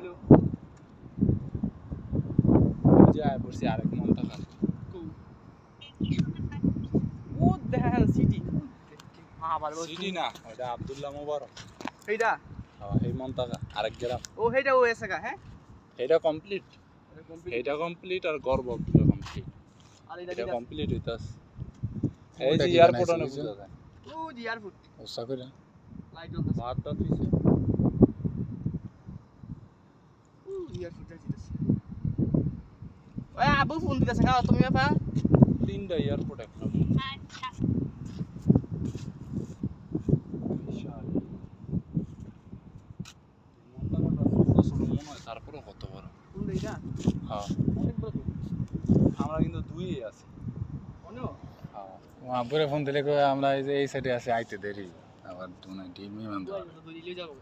হইলো যায় পড়ছি আরেক মন্তাকা ও দেখা সিটি আবার সিটি না ওটা আব্দুল্লাহ মুবারক এইটা এই মন্তাকা আরেক গ্রাম ও হেটা ও এসে হ্যাঁ এটা কমপ্লিট এটা কমপ্লিট আর গর্ব কমপ্লিট আর এটা কমপ্লিট হইতাছে এই ওটা যে কি এয়ারপোর্ট বানাইছে অনেক বুঝছো? বুঝা যায় ও জি এয়ারপোর্ট ওসা করে লাইট জ্বলতেছে ভাত টাত হইছে ও এয়ারপোর্ট আছে ওই আবু ফোন দিতেছে না তুমি আপা তিনটা এয়ারপোর্ট একটা বিশাল মন্তাকাটা ছোট মনে হয় তারপরেও কত বড় কোন এইটা হ্যাঁ অনেক বড় তো আমরা কিন্তু দুইই আছি অন্য হ্যাঁ আব্বুরে ফোন দিলে কই আমরা এই যে এই সাইডে আছে আইতে দেরি আবার মানে ডিমই মানতে দুই লিয়ে যাবো